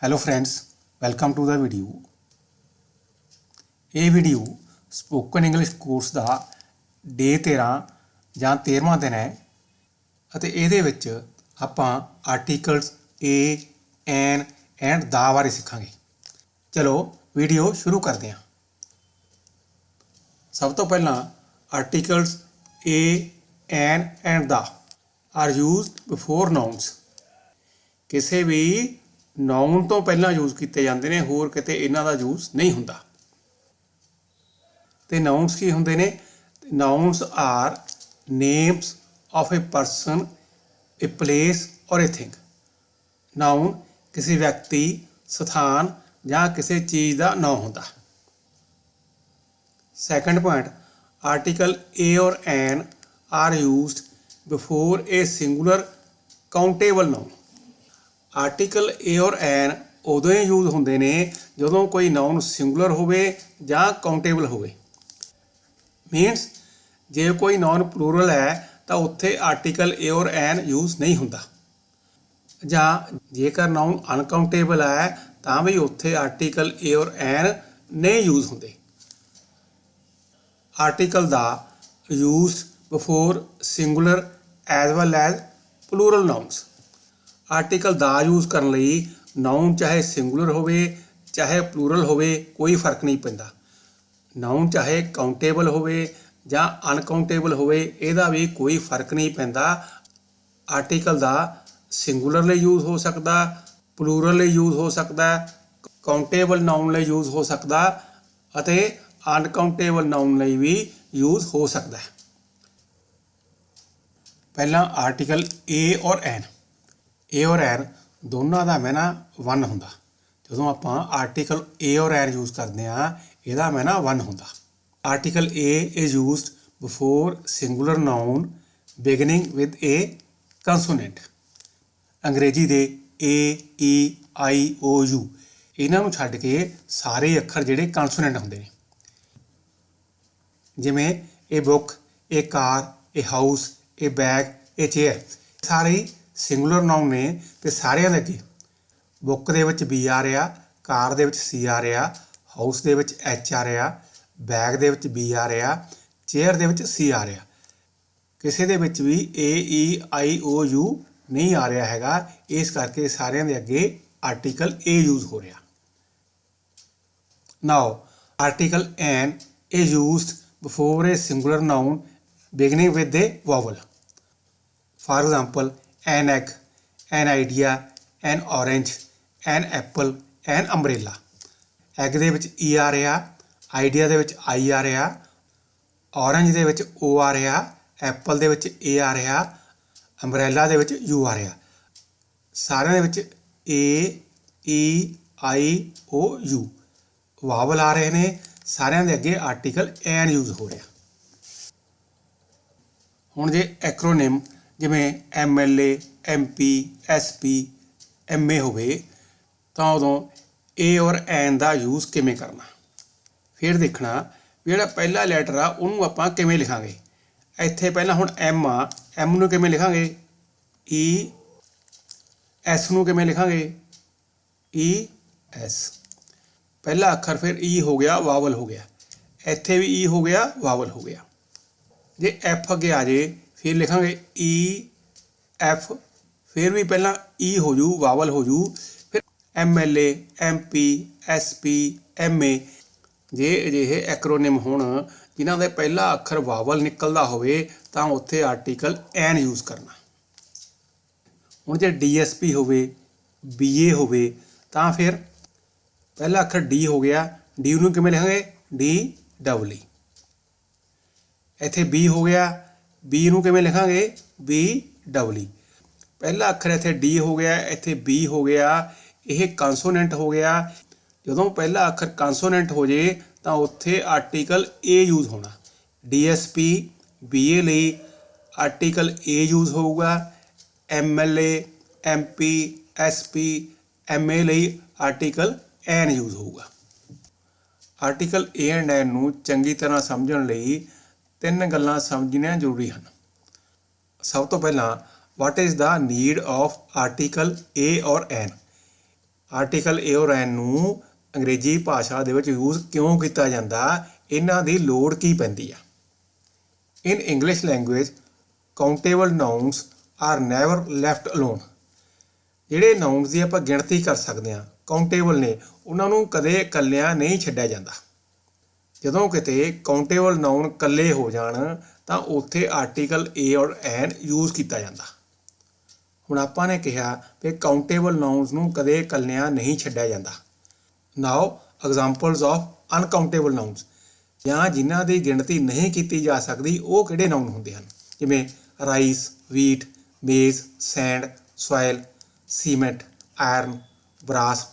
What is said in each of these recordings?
Hello friends, welcome to the video. ये video spoken English course का day 13 ਜਾਂ 13ਵਾਂ दिन है ਅਤੇ ਇਹਦੇ ਵਿੱਚ ਆਪਾਂ ਆਰਟੀਕਲਸ ए, ਐਨ ਐਂਡ ਦਾ ਬਾਰੇ ਸਿੱਖਾਂਗੇ। ਚਲੋ ਵੀਡੀਓ ਸ਼ੁਰੂ ਕਰਦੇ ਹਾਂ। ਸਭ ਤੋਂ ਪਹਿਲਾਂ articles a, an and the are used before nouns. ਕਿਸੇ ਵੀ ਨਾउन ਤੋਂ ਪਹਿਲਾਂ ਯੂਜ਼ ਕੀਤੇ ਜਾਂਦੇ ਨੇ, ਹੋਰ ਕਿਤੇ ਇਹਨਾਂ ਦਾ ਯੂਜ਼ ਨਹੀਂ ਹੁੰਦਾ। ਤੇ ਨਾउन्स ਕੀ ਹੁੰਦੇ ਨੇ? Nouns are names of a person, a place or a thing. ਨਾउन ਕਿਸੇ ਵਿਅਕਤੀ, ਸਥਾਨ ਜਾਂ ਕਿਸੇ ਚੀਜ਼ ਦਾ ਨਾਮ ਹੁੰਦਾ। Second point, article a or an are used before a singular countable ਨਾउन। Article a or ਐਨ ਉਦੋਂ ਹੀ ਯੂਜ਼ ਹੁੰਦੇ ਨੇ ਜਦੋਂ ਕੋਈ ਨਾउन ਸਿੰਗੂਲਰ ਹੋਵੇ ਜਾਂ ਕਾਊਂਟੇਬਲ ਹੋਵੇ। ਮੀਨਸ ਜੇ ਕੋਈ ਨਾउन ਪਲੂਰਲ ਹੈ ਤਾਂ ਉੱਥੇ article a or N use ਨਹੀਂ ਹੁੰਦਾ, ਜਾਂ ਜੇਕਰ ਨਾउन ਅਨਕਾਊਂਟੇਬਲ ਹੈ ਤਾਂ ਵੀ ਉੱਥੇ ਆਰਟੀਕਲ ਏ ਔਰ ਐਨ ਨਹੀਂ ਯੂਜ਼ ਹੁੰਦੇ। ਆਰਟੀਕਲ ਦਾ use before singular as well as plural nouns. Article ਦਾ ਯੂਜ਼ ਕਰਨ ਲਈ ਨਾउन ਚਾਹੇ ਸਿੰਗੂਲਰ ਹੋਵੇ ਚਾਹੇ ਪਲੂਰਲ ਹੋਵੇ ਕੋਈ ਫਰਕ ਨਹੀਂ ਪੈਂਦਾ। ਨਾउन ਚਾਹੇ ਕਾਊਂਟੇਬਲ ਹੋਵੇ ਜਾਂ ਅਨਕਾਊਂਟੇਬਲ ਹੋਵੇ ਇਹਦਾ ਵੀ ਕੋਈ ਫਰਕ ਨਹੀਂ ਪੈਂਦਾ। ਆਰਟੀਕਲ ਦਾ ਸਿੰਗੂਲਰ ਲਈ ਯੂਜ਼ ਹੋ ਸਕਦਾ, ਪਲੂਰਲ ਲਈ ਯੂਜ਼ ਹੋ ਸਕਦਾ, ਕਾਊਂਟੇਬਲ ਨਾउन ਲਈ ਯੂਜ਼ ਹੋ ਸਕਦਾ ਅਤੇ ਅਨਕਾਊਂਟੇਬਲ ਨਾउन ਲਈ ਵੀ ਯੂਜ਼ ਹੋ ਸਕਦਾ। ਪਹਿਲਾਂ article a or N. A or ਐਨ ਦੋਨਾਂ ਦਾ ਮੈਨਾ 1 ਹੁੰਦਾ। ਜਦੋਂ ਆਪਾਂ article a or N use ਕਰਦੇ ਹਾਂ ਇਹਦਾ ਮੈਨਾ 1 ਹੁੰਦਾ। Article a is used before singular noun beginning with a consonant. ਅੰਗਰੇਜ਼ੀ ਦੇ ਏ, ਈ, ਆਈ, ਓ, ਯੂ ਇਹਨਾਂ ਨੂੰ ਛੱਡ ਕੇ ਸਾਰੇ ਅੱਖਰ ਜਿਹੜੇ ਕੰਸੋਨੈਂਟ ਹੁੰਦੇ ਨੇ, ਜਿਵੇਂ ਇਹ ਬੁੱਕ, ਇਹ ਕਾਰ, ਇਹ ਹਾਊਸ, ਇਹ ਬੈਗ, ਇਹ ਚੇਅਰ, ਸਾਰੇ ਸਿੰਗੂਲਰ ਨਾउन ਨੇ ਅਤੇ ਸਾਰਿਆਂ ਦੇ ਅੱਗੇ ਬੁੱਕ ਦੇ ਵਿੱਚ ਬੀ ਆ ਰਿਹਾ, ਕਾਰ ਦੇ ਵਿੱਚ ਸੀ ਆ ਰਿਹਾ, ਹਾਊਸ ਦੇ ਵਿੱਚ ਐਚ ਆ ਰਿਹਾ, ਬੈਗ ਦੇ ਵਿੱਚ ਬੀ ਆ ਰਿਹਾ, ਚੇਅਰ ਦੇ ਵਿੱਚ ਸੀ ਆ ਰਿਹਾ। ਕਿਸੇ ਦੇ ਵਿੱਚ ਵੀ ਏ, ਈ, ਆਈ, ਓ, ਯੂ ਨਹੀਂ ਆ ਰਿਹਾ ਹੈਗਾ, ਇਸ ਕਰਕੇ ਸਾਰਿਆਂ ਦੇ ਅੱਗੇ ਆਰਟੀਕਲ ਏ ਯੂਜ਼ ਹੋ ਰਿਹਾ। Now article an is used before a singular noun beginning with a vowel. For example an egg, an idea, an orange, an apple, an umbrella। Egg ਦੇ ਵਿੱਚ ਈ ਆ ਰਿਹਾ, ਆਈਡੀਆ ਦੇ ਵਿੱਚ ਆਈ ਆ ਰਿਹਾ, ਔਰੰਜ ਦੇ ਵਿੱਚ ਓ ਆ ਰਿਹਾ, ਐਪਲ ਦੇ ਵਿੱਚ ਏ ਆ ਰਿਹਾ, ਅੰਬਰੇਲਾ ਦੇ ਵਿੱਚ ਯੂ ਆ ਰਿਹਾ। ਸਾਰਿਆਂ ਦੇ ਵਿੱਚ ਏ, ਈ, ਆਈ, ਓ, ਯੂ ਵਾਵਲ ਆ ਰਹੇ ਨੇ। ਸਾਰਿਆਂ ਦੇ ਅੱਗੇ ਆਰਟੀਕਲ ਐਨ ਯੂਜ਼ ਹੋ ਰਿਹਾ। ਹੁਣ ਜੇ ਐਕਰੋਨਿਮ ਜਿਵੇਂ MLA, MP, SP, MA ਹੋਵੇ ਤਾਂ ਉਦੋਂ ਏ ਔਰ ਐਨ ਦਾ ਯੂਜ਼ ਕਿਵੇਂ ਕਰਨਾ। ਫਿਰ ਦੇਖਣਾ ਜਿਹੜਾ ਪਹਿਲਾ ਲੈਟਰ ਆ ਉਹਨੂੰ ਆਪਾਂ ਕਿਵੇਂ ਲਿਖਾਂਗੇ। ਇੱਥੇ ਪਹਿਲਾਂ ਹੁਣ M ਆ, M ਨੂੰ ਕਿਵੇਂ ਲਿਖਾਂਗੇ? E, S ਨੂੰ ਕਿਵੇਂ ਲਿਖਾਂਗੇ? ES। ਪਹਿਲਾ ਅੱਖਰ ਫਿਰ E ਹੋ ਗਿਆ, ਵਾਵਲ ਹੋ ਗਿਆ। ਇੱਥੇ ਵੀ E ਹੋ ਗਿਆ, ਵਾਵਲ ਹੋ ਗਿਆ। ਜੇ F ਅੱਗੇ ਆ ਜੇ ਫਿਰ ਲਿਖਾਂਗੇ E, F, ਫਿਰ ਵੀ ਪਹਿਲਾਂ E ਹੋ ਜੂ, ਵਾਵਲ ਹੋ ਜੂ। ਫਿਰ MLA, MP, SP, MA। ਜੇ ਅਜਿਹੇ ਐਕਰੋਨਿਮ ਹੋਣ ਜਿਨ੍ਹਾਂ ਦੇ ਪਹਿਲਾ ਅੱਖਰ ਵਾਵਲ ਨਿਕਲਦਾ ਹੋਵੇ ਤਾਂ ਉੱਥੇ ਆਰਟੀਕਲ ਐਨ ਯੂਜ਼ ਕਰਨਾ। ਹੁਣ ਜੇ DSP ਹੋਵੇ, BA ਹੋਵੇ ਤਾਂ ਫਿਰ ਪਹਿਲਾ ਅੱਖਰ D ਹੋ ਗਿਆ, D ਨੂੰ ਕਿਵੇਂ ਲਿਖਾਂਗੇ? DEE। ਇੱਥੇ B ਹੋ ਗਿਆ, B ਨੂੰ ਕਿਵੇਂ ਲਿਖਾਂਗੇ? BEE। ਪਹਿਲਾ ਅੱਖਰ ਇੱਥੇ D ਹੋ ਗਿਆ, ਇੱਥੇ B ਹੋ ਗਿਆ, ਇਹ ਕੰਸੋਨੈਂਟ ਹੋ ਗਿਆ। ਜਦੋਂ ਪਹਿਲਾ ਅੱਖਰ ਕੰਸੋਨੈਂਟ ਹੋ ਜੇ ਤਾਂ ਉੱਥੇ ਆਰਟੀਕਲ ਏ ਯੂਜ਼ ਹੋਣਾ। DSP, BA ਲਈ ਆਰਟੀਕਲ ਏ ਯੂਜ਼ ਹੋਊਗਾ। MLA, MP, SP, MA ਲਈ ਆਰਟੀਕਲ ਐਨ ਯੂਜ਼ ਹੋਊਗਾ। ਆਰਟੀਕਲ ਏ ਐਂਡ ਐਨ ਨੂੰ ਚੰਗੀ ਤਰ੍ਹਾਂ ਸਮਝਣ ਲਈ 3 ਗੱਲਾਂ ਸਮਝਣੀਆਂ ਜ਼ਰੂਰੀ ਹਨ। ਸਭ ਤੋਂ ਪਹਿਲਾਂ what is the need of article a or an. Article a or ਐਨ ਨੂੰ ਅੰਗਰੇਜ਼ੀ ਭਾਸ਼ਾ ਦੇ ਵਿੱਚ ਯੂਜ਼ ਕਿਉਂ ਕੀਤਾ ਜਾਂਦਾ, ਇਹਨਾਂ ਦੀ ਲੋੜ ਕੀ ਪੈਂਦੀ ਆ। In English language countable nouns are never left alone. ਜਿਹੜੇ ਨਾਊਨਸ ਦੀ ਆਪਾਂ ਗਿਣਤੀ ਕਰ ਸਕਦੇ ਹਾਂ, ਕਾਊਂਟੇਬਲ ਨੇ, ਉਹਨਾਂ ਨੂੰ ਕਦੇ ਇਕੱਲਿਆਂ ਨਹੀਂ ਛੱਡਿਆ ਜਾਂਦਾ। ਜਦੋਂ ਕਿਤੇ ਕਾਊਂਟੇਬਲ ਨਾਊਨ ਇਕੱਲੇ ਹੋ ਜਾਣ ਤਾਂ ਉੱਥੇ article a or N use ਕੀਤਾ ਜਾਂਦਾ। ਹੁਣ ਆਪਾਂ ਨੇ ਕਿਹਾ ਕਿ ਕਾਊਂਟੇਬਲ ਨਾਊਨਸ ਨੂੰ ਕਦੇ ਇਕੱਲਿਆਂ ਨਹੀਂ ਛੱਡਿਆ ਜਾਂਦਾ। ਨਾਓ ਐਗਜ਼ਾਮਪਲਸ ਆਫ ਅਨਕਾਊਂਟੇਬਲ ਨਾਊਨਸ, ਜਾਂ ਜਿਨ੍ਹਾਂ ਦੀ ਗਿਣਤੀ ਨਹੀਂ ਕੀਤੀ ਜਾ ਸਕਦੀ, ਉਹ ਕਿਹੜੇ ਨਾਊਨ ਹੁੰਦੇ ਹਨ, ਜਿਵੇਂ rice, wheat, maize, sand, soil, cement, iron, brass,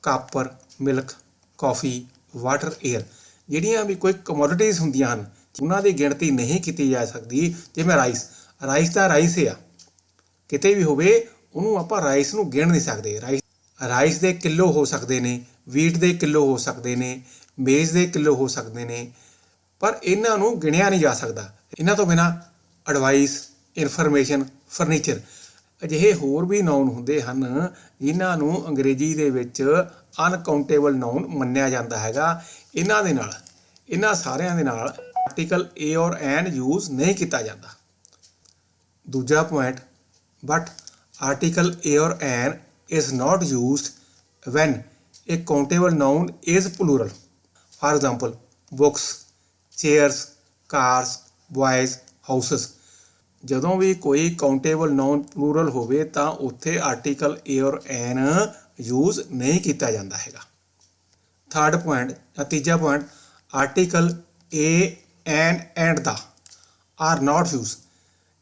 copper, milk, coffee, water, air. ਜਿਹੜੀਆਂ ਵੀ ਕੋਈ ਕਮੋਡਿਟੀਜ਼ ਹੁੰਦੀਆਂ ਹਨ, ਉਹਨਾਂ ਦੀ ਗਿਣਤੀ ਨਹੀਂ ਕੀਤੀ ਜਾ ਸਕਦੀ, ਜਿਵੇਂ ਰਾਈਸ। ਰਾਈਸ ਤਾਂ ਰਾਈਸ ਆ, ਕਿਤੇ ਵੀ ਹੋਵੇ ਉਹਨੂੰ ਆਪਾਂ ਰਾਈਸ ਨੂੰ ਗਿਣ ਨਹੀਂ ਸਕਦੇ। ਰਾਈਸ ਦੇ ਕਿਲੋ ਹੋ ਸਕਦੇ ਨੇ, ਵੀਟ ਦੇ ਕਿਲੋ ਹੋ ਸਕਦੇ ਨੇ, ਮੇਜ਼ ਦੇ ਕਿਲੋ ਹੋ ਸਕਦੇ ਨੇ, ਪਰ ਇਹਨਾਂ ਨੂੰ ਗਿਣਿਆ ਨਹੀਂ ਜਾ ਸਕਦਾ। ਇਹਨਾਂ ਤੋਂ ਬਿਨਾਂ ਐਡਵਾਈਸ, ਇਨਫੋਰਮੇਸ਼ਨ, ਫਰਨੀਚਰ, ਅਜਿਹੇ ਹੋਰ ਵੀ ਨਾਊਨ ਹੁੰਦੇ ਹਨ ਜਿਨ੍ਹਾਂ ਨੂੰ ਅੰਗਰੇਜ਼ੀ ਦੇ ਵਿੱਚ ਅਨਕਾਊਂਟੇਬਲ ਨਾਊਨ ਮੰਨਿਆ ਜਾਂਦਾ ਹੈਗਾ। ਇਹਨਾਂ ਸਾਰਿਆਂ ਦੇ ਨਾਲ article a or N use ਨਹੀਂ ਕੀਤਾ ਜਾਂਦਾ। ਦੂਜਾ point, but article a or N is not used when a countable noun is plural. For example, books, chairs, cars, boys, houses. ਜਦੋਂ ਵੀ ਕੋਈ ਕਾਊਂਟੇਬਲ ਨਾਊਨ ਪਲੂਰਲ ਹੋਵੇ ਤਾਂ ਉੱਥੇ article a or N use ਨਹੀਂ ਕੀਤਾ ਜਾਂਦਾ ਹੈਗਾ। ਥਰਡ ਪੁਆਇੰਟ ਜਾਂ ਤੀਜਾ point, article A, N and the are not use.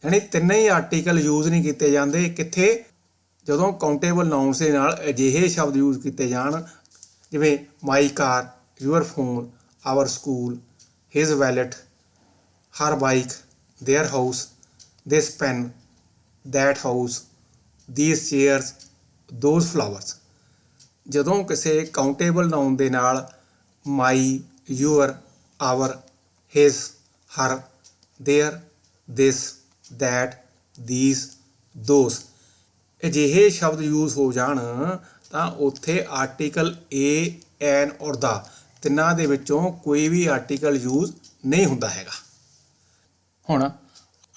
ਯਾਨੀ ਤਿੰਨੇ ਹੀ ਆਰਟੀਕਲ ਯੂਜ਼ ਨਹੀਂ ਕੀਤੇ ਜਾਂਦੇ। ਕਿੱਥੇ? ਜਦੋਂ ਕਾਊਂਟੇਬਲ ਨਾਊਨਸ ਦੇ ਨਾਲ ਅਜਿਹੇ ਸ਼ਬਦ ਯੂਜ਼ ਕੀਤੇ ਜਾਣ, ਜਿਵੇਂ my car, your phone, our school, his wallet, her bike, their house, this pen, that house, these chairs, those flowers. ਜਦੋਂ ਕਿਸੇ ਕਾਊਂਟੇਬਲ ਨਾਊਨ ਦੇ ਨਾਲ my, your, our, his, her, their, this, that, these, those ਅਜਿਹੇ ਸ਼ਬਦ use ਹੋ ਜਾਣ ਤਾਂ ਉੱਥੇ ਆਰਟੀਕਲ ਏ, ਐਨ ਔਰ ਦਾ ਤਿੰਨਾਂ ਦੇ ਵਿੱਚੋਂ ਕੋਈ ਵੀ ਆਰਟੀਕਲ ਯੂਜ਼ ਨਹੀਂ ਹੁੰਦਾ ਹੈਗਾ। ਹੁਣ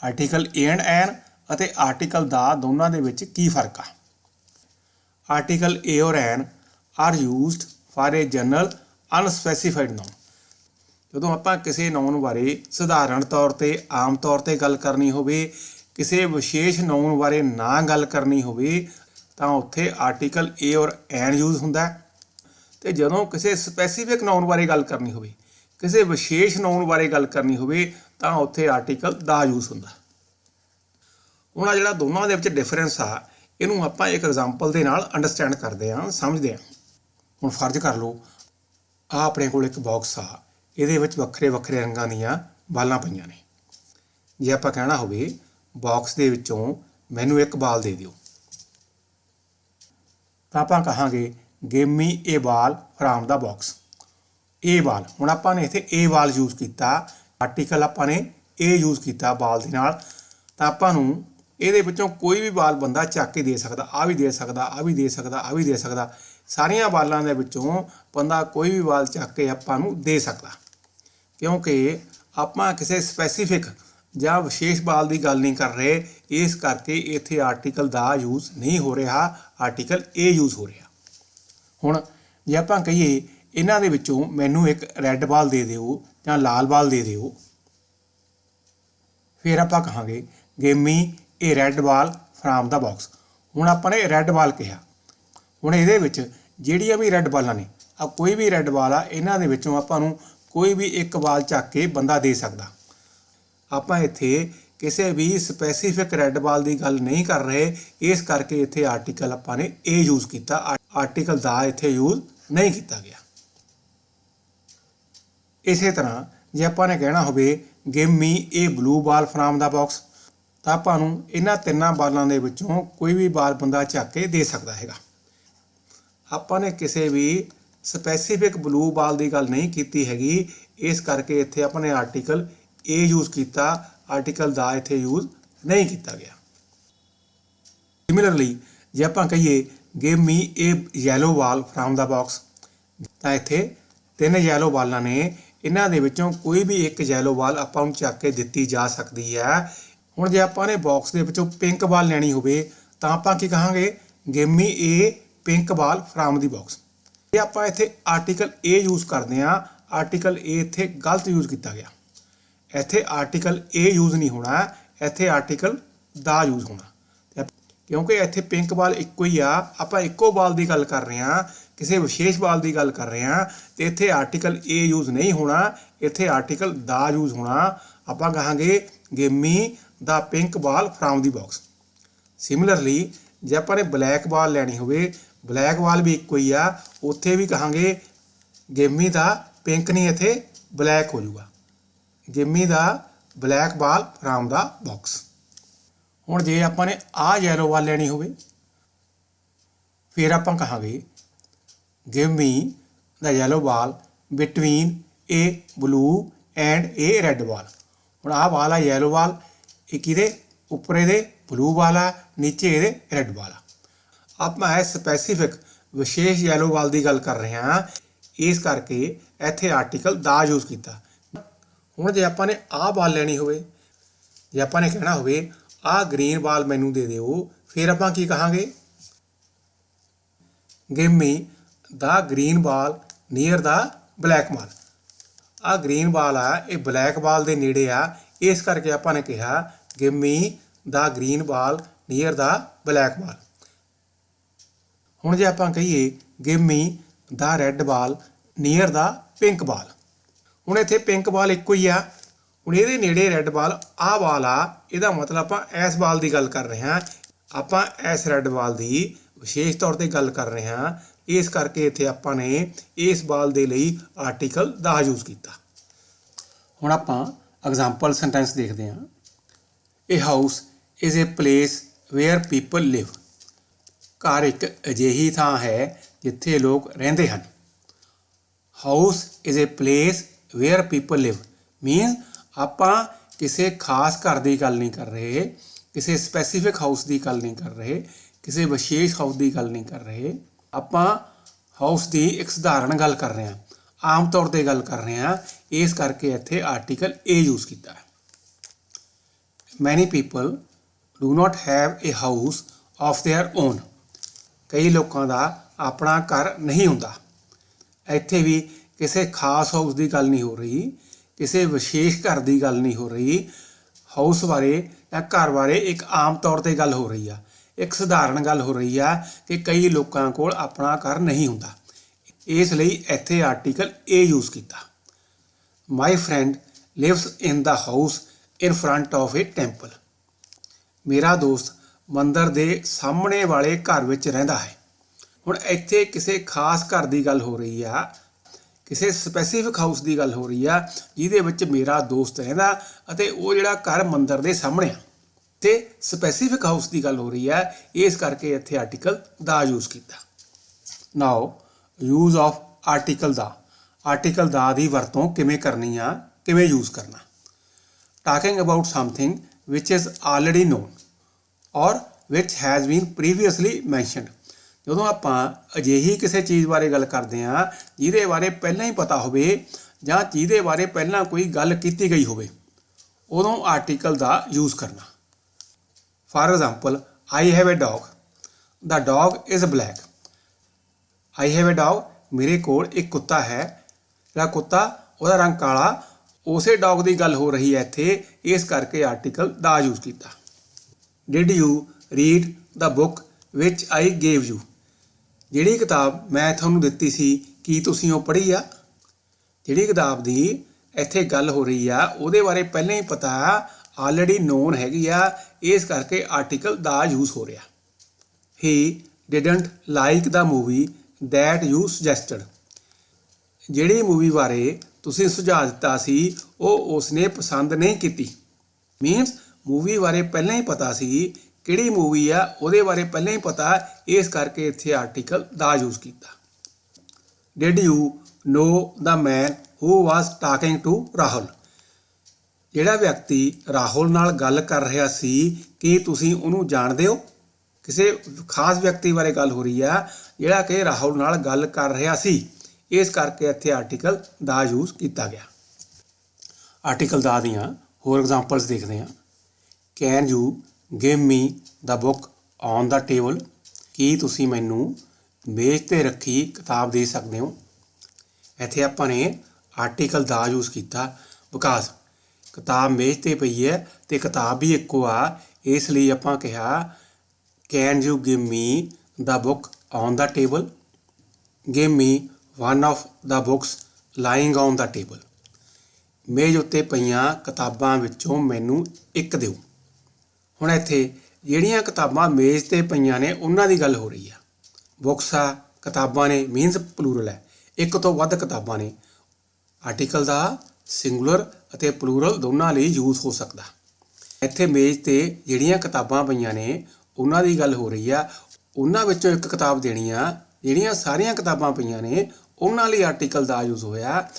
ਆਰਟੀਕਲ ਏ ਐਂਡ ਐਨ ਅਤੇ ਆਰਟੀਕਲ ਦਾ ਦੋਨਾਂ ਦੇ ਵਿੱਚ ਕੀ ਫਰਕ ਆ। Article a or an are used for a general unspecified noun. ਜਦੋਂ ਆਪਾਂ ਕਿਸੇ ਨਾਊਨ ਬਾਰੇ ਸਧਾਰਨ ਤੌਰ 'ਤੇ, ਆਮ ਤੌਰ 'ਤੇ ਗੱਲ ਕਰਨੀ ਹੋਵੇ, ਕਿਸੇ ਵਿਸ਼ੇਸ਼ ਨਾਊਨ ਬਾਰੇ ਨਾ ਗੱਲ ਕਰਨੀ ਹੋਵੇ ਤਾਂ ਉੱਥੇ article a or N use ਹੁੰਦਾ। ਅਤੇ ਜਦੋਂ ਕਿਸੇ ਸਪੈਸੀਫਿਕ ਨਾਊਨ ਬਾਰੇ ਗੱਲ ਕਰਨੀ ਹੋਵੇ, ਕਿਸੇ ਵਿਸ਼ੇਸ਼ ਨਾਊਨ ਬਾਰੇ ਗੱਲ ਕਰਨੀ ਹੋਵੇ ਤਾਂ ਉੱਥੇ ਆਰਟੀਕਲ ਦਾ ਯੂਜ਼ ਹੁੰਦਾ। ਹੁਣ ਆ ਜਿਹੜਾ ਦੋਨਾਂ ਦੇ ਵਿੱਚ ਡਿਫਰੈਂਸ ਆ, ਇਹਨੂੰ ਆਪਾਂ ਇੱਕ ਐਗਜ਼ਾਮਪਲ ਦੇ ਨਾਲ ਅੰਡਰਸਟੈਂਡ ਕਰਦੇ ਹਾਂ, ਸਮਝਦੇ ਹਾਂ। ਹੁਣ ਫਰਜ਼ ਕਰ ਲਓ ਆਹ ਆਪਣੇ ਕੋਲ ਇੱਕ ਬਾਕਸ ਆ, ਇਹਦੇ ਵਿੱਚ ਵੱਖਰੇ ਵੱਖਰੇ ਰੰਗਾਂ ਦੀਆਂ ਬਾਲਾਂ ਪਈਆਂ ਨੇ। ਜੇ ਆਪਾਂ ਕਹਿਣਾ ਹੋਵੇ ਬਾਕਸ ਦੇ ਵਿੱਚੋਂ ਮੈਨੂੰ ਇੱਕ ਬਾਲ ਦੇ ਦਿਓ, ਤਾਂ ਆਪਾਂ ਕਹਾਂਗੇ give me a ball from the box. A ball, ਹੁਣ ਆਪਾਂ ਨੇ ਇੱਥੇ ਏ ਬਾਲ ਯੂਜ਼ ਕੀਤਾ, ਆਰਟੀਕਲ ਆਪਾਂ ਨੇ ਏ ਯੂਜ਼ ਕੀਤਾ ਬਾਲ ਦੇ ਨਾਲ, ਤਾਂ ਆਪਾਂ ਨੂੰ ਇਹਦੇ ਵਿੱਚੋਂ ਕੋਈ ਵੀ ਬਾਲ ਬੰਦਾ ਚੱਕ ਕੇ ਦੇ ਸਕਦਾ। ਆ ਵੀ ਦੇ ਸਕਦਾ, ਆ ਵੀ ਦੇ ਸਕਦਾ, ਆ ਵੀ ਦੇ ਸਕਦਾ। ਸਾਰੀਆਂ ਬਾਲਾਂ ਦੇ ਵਿੱਚੋਂ ਬੰਦਾ ਕੋਈ ਵੀ ਬਾਲ ਚੱਕ ਕੇ ਆਪਾਂ ਨੂੰ ਦੇ ਸਕਦਾ, ਕਿਉਂਕਿ ਆਪਾਂ ਕਿਸੇ ਸਪੈਸੀਫਿਕ ਜਾਂ ਵਿਸ਼ੇਸ਼ ਬਾਲ ਦੀ ਗੱਲ ਨਹੀਂ ਕਰ ਰਹੇ। ਇਸ ਕਰਕੇ ਇੱਥੇ ਆਰਟੀਕਲ ਦਾ ਯੂਜ਼ ਨਹੀਂ ਹੋ ਰਿਹਾ, ਆਰਟੀਕਲ ਏ ਯੂਜ਼ ਹੋ ਰਿਹਾ। ਹੁਣ ਜੇ ਆਪਾਂ ਕਹੀਏ ਇਹਨਾਂ ਦੇ ਵਿੱਚੋਂ ਮੈਨੂੰ ਇੱਕ ਰੈੱਡ ਬਾਲ ਦੇ ਦਿਓ ਜਾਂ ਲਾਲ ਬਾਲ ਦੇ ਦਿਓ, ਫਿਰ ਆਪਾਂ ਕਹਾਂਗੇ give me a red ball from the box. ਹੁਣ ਆਪਾਂ ਨੇ ਰੈੱਡ ਬਾਲ ਕਿਹਾ। ਹੁਣ ਇਹਦੇ ਵਿੱਚ ਜਿਹੜੀਆਂ ਵੀ ਰੈੱਡ ਬਾਲਾਂ ਨੇ, ਆ ਕੋਈ ਵੀ ਰੈੱਡ ਬਾਲ ਆ, ਇਹਨਾਂ ਦੇ ਵਿੱਚੋਂ ਆਪਾਂ ਨੂੰ ਕੋਈ ਵੀ ਇੱਕ ਬਾਲ ਚੱਕ ਕੇ ਬੰਦਾ ਦੇ ਸਕਦਾ। ਆਪਾਂ ਇੱਥੇ ਕਿਸੇ ਵੀ ਸਪੈਸੀਫਿਕ ਰੈੱਡ ਬਾਲ ਦੀ ਗੱਲ ਨਹੀਂ ਕਰ ਰਹੇ, ਇਸ ਕਰਕੇ ਇੱਥੇ ਆਰਟੀਕਲ ਆਪਾਂ ਨੇ ਏ ਯੂਜ਼ ਕੀਤਾ, ਆਰਟੀਕਲ ਦਾ ਇੱਥੇ ਯੂਜ਼ ਨਹੀਂ ਕੀਤਾ ਗਿਆ। ਇਸੇ ਤਰ੍ਹਾਂ ਜੇ ਆਪਾਂ ਨੇ ਕਹਿਣਾ ਹੋਵੇ give me a blue ball from the box, ਤਾਂ ਆਪਾਂ ਨੂੰ ਇਹਨਾਂ ਤਿੰਨਾਂ ਬਾਲਾਂ ਦੇ ਵਿੱਚੋਂ ਕੋਈ ਵੀ ਬਾਲ ਬੰਦਾ ਚੱਕ ਕੇ ਦੇ ਸਕਦਾ ਹੈਗਾ। ਆਪਾਂ ਨੇ ਕਿਸੇ ਵੀ ਸਪੈਸੀਫਿਕ ਬਲੂ ਬਾਲ ਦੀ ਗੱਲ ਨਹੀਂ ਕੀਤੀ ਹੈਗੀ, ਇਸ ਕਰਕੇ ਇੱਥੇ ਆਪਾਂ ਨੇ ਆਰਟੀਕਲ ਏ ਯੂਜ਼ ਕੀਤਾ, ਆਰਟੀਕਲ ਦਾ ਇੱਥੇ ਯੂਜ਼ ਨਹੀਂ ਕੀਤਾ ਗਿਆ। ਸਿਮਿਲਰਲੀ ਜੇ ਆਪਾਂ ਕਹੀਏ give me a yellow ball from the box. ਤਾਂ ਇੱਥੇ 3 ਯੈਲੋ ਬਾਲਾਂ ਨੇ, ਇਹਨਾਂ ਦੇ ਵਿੱਚੋਂ ਕੋਈ ਵੀ ਇੱਕ ਯੈਲੋ ਬਾਲ ਆਪਾਂ ਨੂੰ ਚੱਕ ਕੇ ਦਿੱਤੀ ਜਾ ਸਕਦੀ ਹੈ। ਹੁਣ ਜੇ ਆਪਾਂ ਨੇ ਬਾਕਸ ਦੇ ਵਿੱਚੋਂ ਪਿੰਕ ਬਾਲ ਲੈਣੀ ਹੋਵੇ ਤਾਂ ਆਪਾਂ ਕੀ ਕਹਾਂਗੇ, give me a pink ball from the box. ਜੇ ਆਪਾਂ ਇੱਥੇ ਆਰਟੀਕਲ ਏ ਯੂਜ਼ ਕਰਦੇ ਹਾਂ, ਆਰਟੀਕਲ ਏ ਇੱਥੇ ਗਲਤ ਯੂਜ਼ ਕੀਤਾ ਗਿਆ। ਇੱਥੇ ਆਰਟੀਕਲ ਏ ਯੂਜ਼ ਨਹੀਂ ਹੋਣਾ, ਇੱਥੇ ਆਰਟੀਕਲ ਦਾ ਯੂਜ਼ ਹੋਣਾ, ਕਿਉਂਕਿ ਇੱਥੇ ਪਿੰਕ ਬਾਲ ਇੱਕੋ ਹੀ ਆ। ਆਪਾਂ ਇੱਕੋ ਬਾਲ ਦੀ ਗੱਲ ਕਰ ਰਹੇ ਹਾਂ, ਕਿਸੇ ਵਿਸ਼ੇਸ਼ ਬਾਲ ਦੀ ਗੱਲ ਕਰ ਰਹੇ ਹਾਂ, ਤੇ ਇੱਥੇ ਆਰਟੀਕਲ ਏ ਯੂਜ਼ ਨਹੀਂ ਹੋਣਾ, ਇੱਥੇ ਆਰਟੀਕਲ ਦਾ ਯੂਜ਼ ਹੋਣਾ। ਆਪਾਂ ਕਹਾਂਗੇ give me the pink ball from the box. Similarly ਜੇ ਆਪਾਂ ਨੇ ਬਲੈਕ ਬਾਲ ਲੈਣੀ ਹੋਵੇ, ਬਲੈਕ ਬਾਲ ਵੀ ਇੱਕੋ ਹੀ ਆ, ਉੱਥੇ ਵੀ ਕਹਾਂਗੇ ਗਿਵ ਮੀ ਦਾ ਪਿੰਕ, ਨਹੀਂ ਇੱਥੇ ਬਲੈਕ ਹੋ ਜਾਊਗਾ, give me the black ball from the box. ਹੁਣ ਜੇ ਆਪਾਂ ਨੇ ਆਹ ਯੈਲੋ ਬਾਲ ਲੈਣੀ ਹੋਵੇ, ਫਿਰ ਆਪਾਂ ਕਹਾਂਗੇ give me the yellow ball between a blue and a red ball. ਹੁਣ ਆਹ ਬਾਲ ਆ ਯੈਲੋ ਬਾਲ, ਇਹ ਕਿਹਦੇ ਉੱਪਰ ਇਹਦੇ ਬਲੂ ਬਾਲ ਆ, ਨੀਚੇ ਇਹਦੇ ਰੈੱਡ ਬਾਲ ਆ। ਆਪਾਂ ਇਹ ਸਪੈਸੀਫਿਕ ਵਿਸ਼ੇਸ਼ ਯੈਲੋ ਬਾਲ ਦੀ ਗੱਲ ਕਰ ਰਹੇ ਹਾਂ, ਇਸ ਕਰਕੇ ਇੱਥੇ ਆਰਟੀਕਲ ਦਾ ਯੂਜ਼ ਕੀਤਾ। ਹੁਣ ਜੇ ਆਪਾਂ ਨੇ ਆਹ ਬਾਲ ਲੈਣੀ ਹੋਵੇ, ਜੇ ਆਪਾਂ ਨੇ ਕਹਿਣਾ ਹੋਵੇ ਆਹ ਗ੍ਰੀਨ ਬਾਲ ਮੈਨੂੰ ਦੇ ਦਿਓ, ਫਿਰ ਆਪਾਂ ਕੀ ਕਹਾਂਗੇ, ਗਿਵ ਮੀ ਦਾ ਗ੍ਰੀਨ ਬਾਲ ਨੀਅਰ ਦਾ ਬਲੈਕ ਬਾਲ। ਆਹ ਗ੍ਰੀਨ ਬਾਲ ਆ, ਇਹ ਬਲੈਕ ਬਾਲ ਦੇ ਨੇੜੇ ਆ, ਇਸ ਕਰਕੇ ਆਪਾਂ ਨੇ ਕਿਹਾ ਗਿਵ ਮੀ ਦਾ ਗ੍ਰੀਨ ਬਾਲ ਨੀਅਰ ਦਾ ਬਲੈਕ ਬਾਲ। ਹੁਣ ਜੇ ਆਪਾਂ ਕਹੀਏ ਗਿਵ ਮੀ ਦਾ ਰੈੱਡ ਬਾਲ ਨੀਅਰ ਦਾ ਪਿੰਕ ਬਾਲ, ਹੁਣ ਇੱਥੇ ਪਿੰਕ ਬਾਲ ਇੱਕੋ ਹੀ ਆ, ਹੁਣ ਇਹਦੇ ਨੇੜੇ ਰੈੱਡ ਬਾਲ ਆਹ ਬਾਲ ਆ, ਇਹਦਾ ਮਤਲਬ ਆਪਾਂ ਇਸ ਬਾਲ ਦੀ ਗੱਲ ਕਰ ਰਹੇ ਹਾਂ, ਆਪਾਂ ਇਸ ਰੈੱਡ ਬਾਲ ਦੀ ਵਿਸ਼ੇਸ਼ ਤੌਰ ਤੇ ਗੱਲ ਕਰ ਰਹੇ ਹਾਂ, ਇਸ ਕਰਕੇ ਇੱਥੇ ਆਪਾਂ ਨੇ ਇਸ ਬਾਲ ਦੇ ਲਈ ਆਰਟੀਕਲ ਦਾ ਯੂਜ਼ ਕੀਤਾ। ਹੁਣ ਆਪਾਂ ਐਗਜ਼ਾਮਪਲ ਸੈਂਟੈਂਸ ਦੇਖਦੇ ਹਾਂ। A house is a place where people live. ਘਰ ਇੱਕ ਅਜਿਹੀ ਥਾਂ ਹੈ ਜਿੱਥੇ ਲੋਕ ਰਹਿੰਦੇ ਹਨ। House is a place where people live means ਆਪਾਂ ਕਿਸੇ ਖਾਸ ਘਰ ਦੀ ਗੱਲ ਨਹੀਂ ਕਰ ਰਹੇ, ਕਿਸੇ ਸਪੈਸੀਫਿਕ ਹਾਊਸ ਦੀ ਗੱਲ ਨਹੀਂ ਕਰ ਰਹੇ, ਕਿਸੇ ਵਿਸ਼ੇਸ਼ ਹਾਊਸ ਦੀ ਗੱਲ ਨਹੀਂ ਕਰ ਰਹੇ। ਆਪਾਂ ਹਾਊਸ ਦੀ ਇੱਕ ਸਧਾਰਨ ਗੱਲ ਕਰ ਰਹੇ ਹਾਂ, ਆਮ ਤੌਰ 'ਤੇ ਗੱਲ ਕਰ ਰਹੇ ਹਾਂ, ਇਸ ਕਰਕੇ ਇੱਥੇ ਆਰਟੀਕਲ ਏ ਯੂਜ਼ ਕੀਤਾ ਹੈ। Many people do not have a house of their own. ਕਈ ਲੋਕਾਂ ਦਾ ਆਪਣਾ ਘਰ ਨਹੀਂ ਹੁੰਦਾ। ਇੱਥੇ ਵੀ ਕਿਸੇ ਖਾਸ ਹਾਊਸ ਦੀ ਗੱਲ ਨਹੀਂ ਹੋ ਰਹੀ, ਕਿਸੇ ਵਿਸ਼ੇਸ਼ ਘਰ ਦੀ ਗੱਲ ਨਹੀਂ ਹੋ ਰਹੀ। ਹਾਊਸ ਬਾਰੇ ਜਾਂ ਘਰ ਬਾਰੇ ਇੱਕ ਆਮ ਤੌਰ 'ਤੇ ਗੱਲ ਹੋ ਰਹੀ ਆ, ਇੱਕ ਸਧਾਰਨ ਗੱਲ ਹੋ ਰਹੀ ਆ ਕਿ ਕਈ ਲੋਕਾਂ ਕੋਲ ਆਪਣਾ ਘਰ ਨਹੀਂ ਹੁੰਦਾ, ਇਸ ਲਈ ਇੱਥੇ ਆਰਟੀਕਲ ਏ ਯੂਜ਼ ਕੀਤਾ। My friend lives in the house in front of A temple. ਮੇਰਾ ਦੋਸਤ ਮੰਦਰ ਦੇ ਸਾਹਮਣੇ ਵਾਲੇ ਘਰ ਵਿੱਚ ਰਹਿੰਦਾ ਹੈ। ਹੁਣ ਇੱਥੇ ਕਿਸੇ ਖਾਸ ਘਰ ਦੀ ਗੱਲ ਹੋ ਰਹੀ ਆ, ਕਿਸੇ ਸਪੈਸੀਫਿਕ ਹਾਊਸ ਦੀ ਗੱਲ ਹੋ ਰਹੀ ਆ ਜਿਹਦੇ ਵਿੱਚ ਮੇਰਾ ਦੋਸਤ ਰਹਿੰਦਾ, ਅਤੇ ਉਹ ਜਿਹੜਾ ਘਰ ਮੰਦਰ ਦੇ ਸਾਹਮਣੇ ਆ, ਤੇ ਸਪੈਸੀਫਿਕ ਹਾਊਸ ਦੀ ਗੱਲ ਹੋ ਰਹੀ ਆ, ਇਸ ਕਰਕੇ ਇੱਥੇ ਆਰਟੀਕਲ ਦਾ ਯੂਜ਼ ਕੀਤਾ। Now use of article the. Article the ਦੀ ਵਰਤੋਂ ਕਿਵੇਂ ਕਰਨੀ ਆ, ਕਿਵੇਂ ਯੂਜ਼ ਕਰਨਾ। Talking about something which is already known or which has been previously mentioned. ਜਦੋਂ ਆਪਾਂ ਅਜਿਹੀ ਕਿਸੇ ਚੀਜ਼ ਬਾਰੇ ਗੱਲ ਕਰਦੇ ਹਾਂ ਜਿਹਦੇ ਬਾਰੇ ਪਹਿਲਾਂ ਹੀ ਪਤਾ ਹੋਵੇ ਜਾਂ ਜਿਹਦੇ ਬਾਰੇ ਪਹਿਲਾਂ ਕੋਈ ਗੱਲ ਕੀਤੀ ਗਈ ਹੋਵੇ, ਉਦੋਂ ਆਰਟੀਕਲ ਦਾ ਯੂਜ਼ ਕਰਨਾ। For example, I have A dog, the dog is black. I have A dog, ਮੇਰੇ ਕੋਲ ਇੱਕ ਕੁੱਤਾ ਹੈ, ਜਿਹੜਾ ਕੁੱਤਾ ਉਹਦਾ ਰੰਗ ਕਾਲਾ, ਉਸੇ ਡੌਗ ਦੀ ਗੱਲ ਹੋ ਰਹੀ ਹੈ ਇੱਥੇ, ਇਸ ਕਰਕੇ ਆਰਟੀਕਲ ਦਾ ਯੂਜ਼ ਕੀਤਾ। Did you read the book which I gave you. ਜਿਹੜੀ ਕਿਤਾਬ ਮੈਂ ਤੁਹਾਨੂੰ ਦਿੱਤੀ ਸੀ, ਕੀ ਤੁਸੀਂ ਉਹ ਪੜ੍ਹੀ ਆ? ਜਿਹੜੀ ਕਿਤਾਬ ਦੀ ਇੱਥੇ ਗੱਲ ਹੋ ਰਹੀ ਆ ਉਹਦੇ ਬਾਰੇ ਪਹਿਲਾਂ ਹੀ ਪਤਾ, ਆਲਰੇਡੀ ਨੋਨ ਹੈਗੀ ਆ, ਇਸ ਕਰਕੇ ਆਰਟੀਕਲ ਦਾ ਯੂਜ਼ ਹੋ ਰਿਹਾ। He didn't like the movie that you suggested. ਜਿਹੜੀ ਮੂਵੀ ਬਾਰੇ ਤੁਸੀਂ ਸੁਝਾਅ ਦਿੱਤਾ ਸੀ ਉਹ ਉਸਨੇ ਪਸੰਦ ਨਹੀਂ ਕੀਤੀ। ਮੀਨਸ ਮੂਵੀ ਬਾਰੇ ਪਹਿਲਾਂ ਹੀ ਪਤਾ ਸੀ, ਕਿਹੜੀ ਮੂਵੀ ਆ ਉਹਦੇ ਬਾਰੇ ਪਹਿਲਾਂ ਹੀ ਪਤਾ, ਇਸ ਕਰਕੇ ਇੱਥੇ ਆਰਟੀਕਲ ਦਾ ਯੂਜ਼ ਕੀਤਾ। Did you know the man who was talking to Rahul. ਜਿਹੜਾ ਵਿਅਕਤੀ ਰਾਹੁਲ ਨਾਲ ਗੱਲ ਕਰ ਰਿਹਾ ਸੀ, ਕੀ ਤੁਸੀਂ ਉਹਨੂੰ ਜਾਣਦੇ ਹੋ? ਕਿਸੇ ਖਾਸ ਵਿਅਕਤੀ ਬਾਰੇ ਗੱਲ ਹੋ ਰਹੀ ਆ ਜਿਹੜਾ ਕਿ ਰਾਹੁਲ ਨਾਲ ਗੱਲ ਕਰ ਰਿਹਾ ਸੀ, ਇਸ ਕਰਕੇ ਇੱਥੇ ਆਰਟੀਕਲ ਦਾ ਯੂਜ਼ ਕੀਤਾ ਗਿਆ। ਆਰਟੀਕਲ ਦਾ ਦੀਆਂ ਹੋਰ ਐਗਜ਼ਾਮਪਲਸ ਦੇਖਦੇ ਹਾਂ। Can you give me the book on the table? ਕੀ ਤੁਸੀਂ ਮੈਨੂੰ ਮੇਜ਼ 'ਤੇ ਰੱਖੀ ਕਿਤਾਬ ਦੇ ਸਕਦੇ ਹੋ? ਇੱਥੇ ਆਪਾਂ ਨੇ ਆਰਟੀਕਲ ਦਾ ਯੂਜ਼ ਕੀਤਾ ਬਿਕਾਜ਼ ਕਿਤਾਬ ਮੇਜ਼ 'ਤੇ ਪਈ ਹੈ ਅਤੇ ਕਿਤਾਬ ਵੀ ਇੱਕੋ ਆ, ਇਸ ਲਈ ਆਪਾਂ ਕਿਹਾ can you give me the book on the table? Give me one of the books lying on the table. ਮੇਜ਼ ਉੱਤੇ ਪਈਆਂ ਕਿਤਾਬਾਂ ਵਿੱਚੋਂ ਮੈਨੂੰ ਇੱਕ ਦਿਓ। ਹੁਣ ਇੱਥੇ ਜਿਹੜੀਆਂ ਕਿਤਾਬਾਂ ਮੇਜ਼ 'ਤੇ ਪਈਆਂ ਨੇ ਉਹਨਾਂ ਦੀ ਗੱਲ ਹੋ ਰਹੀ ਆ। ਬੁੱਕਸ ਆ, ਕਿਤਾਬਾਂ ਨੇ, ਮੀਨਸ ਪਲੂਰਲ ਹੈ, ਇੱਕ ਤੋਂ ਵੱਧ ਕਿਤਾਬਾਂ ਨੇ। ਆਰਟੀਕਲ ਦਾ ਸਿੰਗੂਲਰ ਅਤੇ ਪਲੂਰਲ ਦੋਨਾਂ ਲਈ ਯੂਜ਼ ਹੋ ਸਕਦਾ। ਇੱਥੇ ਮੇਜ਼ 'ਤੇ ਜਿਹੜੀਆਂ ਕਿਤਾਬਾਂ ਪਈਆਂ ਨੇ ਉਹਨਾਂ ਦੀ ਗੱਲ ਹੋ ਰਹੀ ਆ, ਉਹਨਾਂ ਵਿੱਚੋਂ ਇੱਕ ਕਿਤਾਬ ਦੇਣੀ ਆ। ਜਿਹੜੀਆਂ ਸਾਰੀਆਂ ਕਿਤਾਬਾਂ ਪਈਆਂ ਨੇ ਉਹਨਾਂ ਲਈ ਆਰਟੀਕਲ ਦਾ ਯੂਜ਼ ਹੋਇਆ।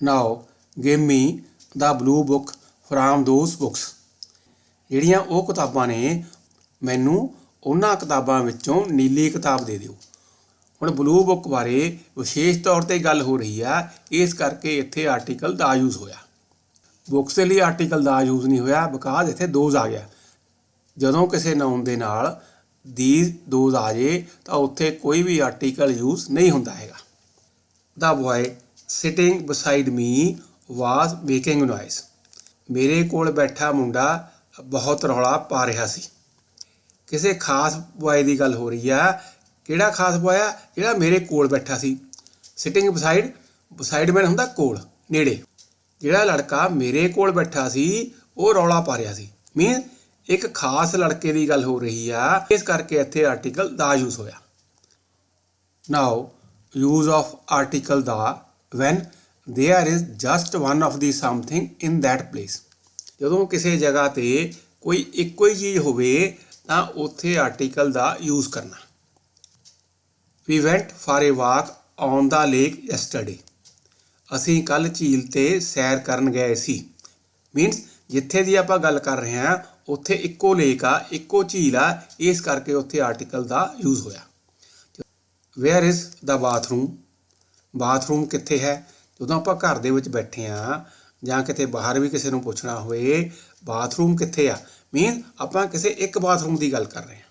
Now give me the blue book from those books. ਜਿਹੜੀਆਂ ਉਹ ਕਿਤਾਬਾਂ ਨੇ ਮੈਨੂੰ ਉਹਨਾਂ ਕਿਤਾਬਾਂ ਵਿੱਚੋਂ ਨੀਲੀ ਕਿਤਾਬ ਦੇ ਦਿਓ। ਹੁਣ ਬਲੂ ਬੁੱਕ ਬਾਰੇ ਵਿਸ਼ੇਸ਼ ਤੌਰ 'ਤੇ ਗੱਲ ਹੋ ਰਹੀ ਆ, ਇਸ ਕਰਕੇ ਇੱਥੇ ਆਰਟੀਕਲ ਦਾ ਯੂਜ਼ ਹੋਇਆ। ਬੁੱਕਸ ਦੇ ਲਈ ਆਰਟੀਕਲ ਦਾ ਯੂਜ਼ ਨਹੀਂ ਹੋਇਆ ਬਿਕਾਜ਼ ਇੱਥੇ ਦੋਜ਼ ਆ ਗਿਆ। ਜਦੋਂ ਕਿਸੇ ਨਾਊਨ ਦੇ ਨਾਲ ਦੀਜ਼ ਦੋਜ਼ ਆ ਜੇ ਤਾਂ ਉੱਥੇ ਕੋਈ ਵੀ ਆਰਟੀਕਲ ਯੂਜ਼ ਨਹੀਂ ਹੁੰਦਾ ਹੈਗਾ। ਦਾ ਬॉय ਸਿਟਿੰਗ ਬਿਸਾਈਡ ਮੀ ਵਾਜ਼ ਮੇਕਿੰਗ ਨੋਇਸ। ਮੇਰੇ ਕੋਲ ਬੈਠਾ ਮੁੰਡਾ ਬਹੁਤ ਰੌਲਾ ਪਾ ਰਿਹਾ ਸੀ। ਕਿਸੇ ਖਾਸ ਬॉय ਦੀ ਗੱਲ ਹੋ ਰਹੀ ਆ। ਕਿਹੜਾ ਖਾਸ ਬॉय ਆ? ਜਿਹੜਾ ਮੇਰੇ ਕੋਲ ਬੈਠਾ ਸੀ। ਸਿਟਿੰਗ ਬਿਸਾਈਡ, ਬਿਸਾਈਡ ਮੈਨ ਹੁੰਦਾ ਕੋਲ, ਨੇੜੇ। ਜਿਹੜਾ ਲੜਕਾ ਮੇਰੇ ਕੋਲ ਬੈਠਾ ਸੀ ਉਹ ਰੌਲਾ ਪਾ ਰਿਹਾ ਸੀ, ਮੀਨ ਇੱਕ ਖਾਸ ਲੜਕੇ ਦੀ ਗੱਲ ਹੋ ਰਹੀ ਆ, ਇਸ ਕਰਕੇ ਇੱਥੇ ਆਰਟੀਕਲ ਦਾ ਯੂਜ਼ ਹੋਇਆ। Now use of article the when there is just one of the something in that place. ਜਦੋਂ ਕਿਸੇ ਜਗ੍ਹਾ 'ਤੇ ਕੋਈ ਇੱਕੋ ਹੀ ਚੀਜ਼ ਹੋਵੇ ਤਾਂ ਉੱਥੇ ਆਰਟੀਕਲ ਦਾ ਯੂਜ਼ ਕਰਨਾ। We went for a walk on the lake yesterday. ਅਸੀਂ ਕੱਲ੍ਹ ਝੀਲ 'ਤੇ ਸੈਰ ਕਰਨ ਗਏ ਸੀ। ਮੀਨਸ ਜਿੱਥੇ ਦੀ ਆਪਾਂ ਗੱਲ ਕਰ ਰਹੇ ਹਾਂ ਉੱਥੇ ਇੱਕੋ ਲੇਕ ਆ, ਇੱਕੋ ਝੀਲ ਆ, ਇਸ ਕਰਕੇ ਉੱਥੇ ਆਰਟੀਕਲ ਦਾ ਯੂਜ਼ ਹੋਇਆ। Where is the bathroom? Bathroom ਕਿੱਥੇ ਹੈ? ਜਦੋਂ ਆਪਾਂ ਘਰ ਦੇ ਵਿੱਚ ਬੈਠੇ ਹਾਂ ਜਾਂ ਕਿਤੇ ਬਾਹਰ ਵੀ ਕਿਸੇ ਨੂੰ ਪੁੱਛਣਾ ਹੋਏ ਬਾਥਰੂਮ ਕਿੱਥੇ ਆ, ਮੀਨ ਆਪਾਂ ਕਿਸੇ ਇੱਕ ਬਾਥਰੂਮ ਦੀ ਗੱਲ ਕਰ ਰਹੇ ਹਾਂ।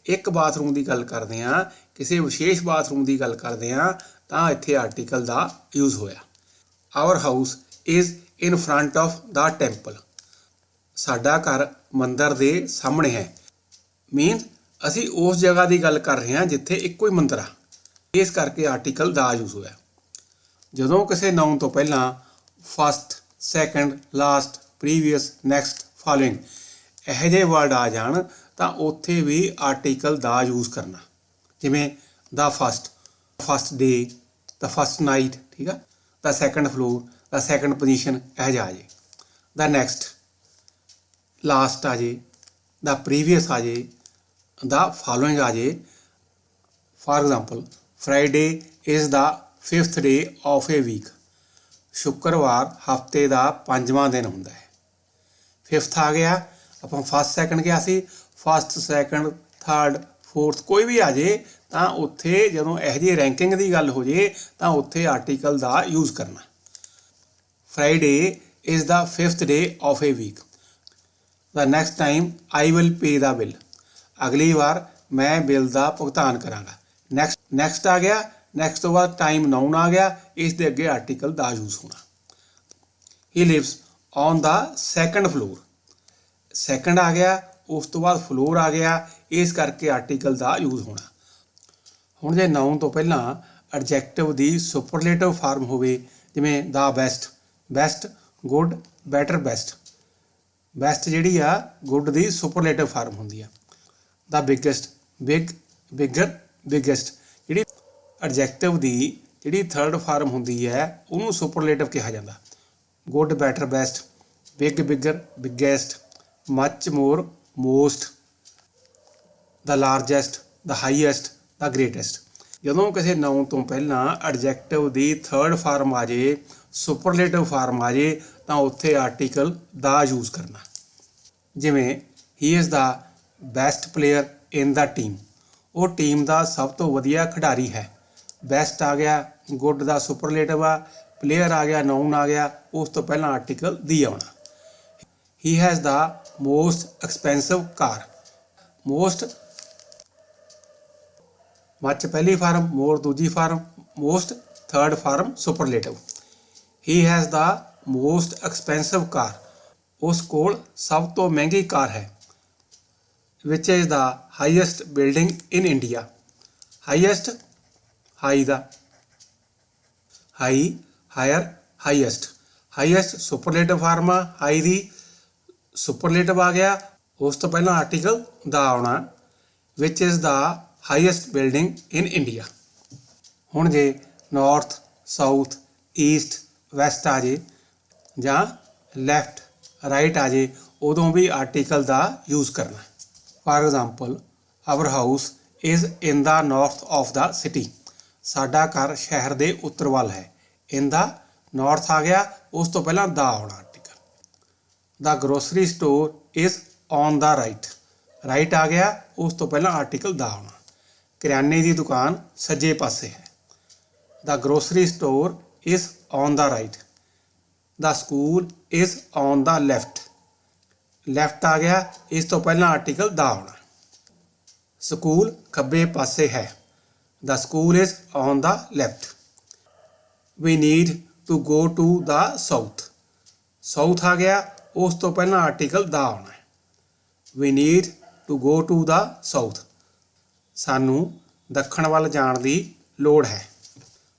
ਇੱਕ ਬਾਥਰੂਮ ਦੀ ਗੱਲ ਕਰਦੇ ਹਾਂ, ਕਿਸੇ ਵਿਸ਼ੇਸ਼ ਬਾਥਰੂਮ ਦੀ ਗੱਲ ਕਰਦੇ ਹਾਂ ਤਾਂ ਇੱਥੇ ਆਰਟੀਕਲ ਦਾ ਯੂਜ਼ ਹੋਇਆ। Our house is in front of the temple. ਸਾਡਾ ਘਰ ਮੰਦਰ ਦੇ ਸਾਹਮਣੇ ਹੈ। ਮੀਨਸ ਅਸੀਂ ਉਸ ਜਗ੍ਹਾ ਦੀ ਗੱਲ ਕਰ ਰਹੇ ਹਾਂ ਜਿੱਥੇ ਇੱਕੋ ਹੀ ਮੰਦਰ ਆ, ਇਸ ਕਰਕੇ ਆਰਟੀਕਲ ਦਾ ਯੂਜ਼ ਹੋਇਆ। ਜਦੋਂ ਕਿਸੇ ਨਾਊਨ ਤੋਂ ਪਹਿਲਾਂ first, second, last, previous, next, following ਇਹੋ ਜਿਹੇ ਵਰਡ ਆ ਜਾਣ ਤਾਂ ਉੱਥੇ ਵੀ ਆਰਟੀਕਲ ਦਾ ਯੂਜ਼ ਕਰਨਾ। ਜਿਵੇਂ ਦਾ ਫਸਟ, ਫਸਟ ਡੇ, ਦਾ ਫਸਟ ਨਾਈਟ, ਠੀਕ ਆ। ਦਾ ਸੈਕੰਡ ਫਲੋਰ, ਦਾ ਸੈਕੰਡ ਪੋਜੀਸ਼ਨ, ਇਹੋ ਜਿਹਾ ਆ ਜੇ। ਦਾ ਨੈਕਸਟ, ਲਾਸਟ ਆ ਜੇ। ਦਾ ਪ੍ਰੀਵੀਅਸ ਆ ਜੇ। ਦਾ ਫਾਲੋਇੰਗ ਆ ਜੇ। For example Friday is the 5th day of a week. ਸ਼ੁੱਕਰਵਾਰ ਹਫਤੇ ਦਾ 5ਵਾਂ ਦਿਨ ਹੁੰਦਾ ਹੈ। 5th ਆ ਗਿਆ। ਆਪਾਂ ਫਸਟ ਸੈਕੰਡ ਕਿਹਾ ਸੀ, ਫਸਟ, ਸੈਕੰਡ, ਥਰਡ, ਫੋਰਥ ਕੋਈ ਵੀ ਆ ਜੇ ਤਾਂ ਉੱਥੇ ਜਦੋਂ ਇਹੋ ਜਿਹੀ ਰੈਂਕਿੰਗ ਦੀ ਗੱਲ ਹੋ ਜੇ ਤਾਂ ਉੱਥੇ ਆਰਟੀਕਲ ਦਾ ਯੂਜ਼ ਕਰਨਾ। Friday is the 5th day of a week. The next time I will pay the bill. ਅਗਲੀ ਵਾਰ ਮੈਂ ਬਿੱਲ ਦਾ ਭੁਗਤਾਨ ਕਰਾਂਗਾ। ਨੈਕਸਟ ਆ ਗਿਆ। ਨੈਕਸਟ ਤੋਂ ਬਾਅਦ ਟਾਈਮ ਨਾਊਨ ਆ ਗਿਆ, ਇਸ ਦੇ ਅੱਗੇ ਆਰਟੀਕਲ ਦਾ ਯੂਜ਼ ਹੋਣਾ। He lives on the second floor. Second ਆ ਗਿਆ, ਉਸ ਤੋਂ ਬਾਅਦ ਫਲੋਰ ਆ ਗਿਆ, ਇਸ ਕਰਕੇ ਆਰਟੀਕਲ ਦਾ ਯੂਜ਼ ਹੋਣਾ। ਹੁਣ ਜੇ ਨਾਊਨ ਤੋਂ ਪਹਿਲਾਂ ਐਡਜੈਕਟਿਵ ਦੀ ਸੁਪਰਲੇਟਿਵ ਫਾਰਮ ਹੋਵੇ, ਜਿਵੇਂ the best, best, good, better, best. Best ਜਿਹੜੀ ਆ ਗੁੱਡ ਦੀ ਸੁਪਰਲੇਟਿਵ ਫਾਰਮ ਹੁੰਦੀ ਆ। The biggest, big, bigger, biggest. ਜਿਹੜੀ ਐਡਜੈਕਟਿਵ ਦੀ ਜਿਹੜੀ ਥਰਡ ਫਾਰਮ ਹੁੰਦੀ ਹੈ ਉਹਨੂੰ ਸੁਪਰਲੇਟਿਵ ਕਿਹਾ ਜਾਂਦਾ। Good, better, best, big, bigger, biggest, much, more, most, the largest, the highest, the greatest. ਜਦੋਂ ਕਿਸੇ ਨਾਊਨ ਤੋਂ ਪਹਿਲਾਂ ਐਡਜੈਕਟਿਵ ਦੀ ਥਰਡ ਫਾਰਮ ਆ ਜੇ, ਸੁਪਰਲੇਟਿਵ ਫਾਰਮ ਆ ਜੇ ਤਾਂ ਉੱਥੇ ਆਰਟੀਕਲ ਦਾ ਯੂਜ਼ ਕਰਨਾ। ਜਿਵੇਂ ਹੀ is the best player in the team, वो टीम का सब तो वधिया खिडारी है। बेस्ट आ गया, गुड का सुपरलेटिव आ, प्लेयर आ गया, नाउन आ गया, उस तो पहला आर्टिकल दी आना। He has the most expensive car, most much पहली फार्म, मोर दूजी form, most third form superlative. He has the most expensive car, उस कोल सब तो महंगी कार है। Which is the highest building in India, highest high the high higher highest, highest superlative form आ, high दी superlative आ गया, उस तो पहला आर्टिकल द आना। Which is the highest building in India. हुण जे नॉर्थ साउथ ईस्ट वैसट आ जे जां लैफ्ट राइट आ जे, उदों भी आर्टिकल दा यूज़ करना। For example, our house is in the north of the city, साडा घर शहर दे उत्तर वाल है। इन द नॉर्थ आ गया, उस तो पहला द आना article. The grocery store is on the right, right आ गया, उस तो पहला आर्टिकल द आना। किराने की दुकान सज्जे पासे है। The grocery store is on the right. The school is on the left, left आ गया, इस तो पहला आर्टिकल द आना। स्कूल खब्बे पासे है। The school is on the left. We need to go to the south, south आ गया, उस तो पहला आर्टिकल द आना। We need to go to the south, सानू दक्षिण ਵੱਲ ਜਾਣ ਦੀ ਲੋੜ ਹੈ।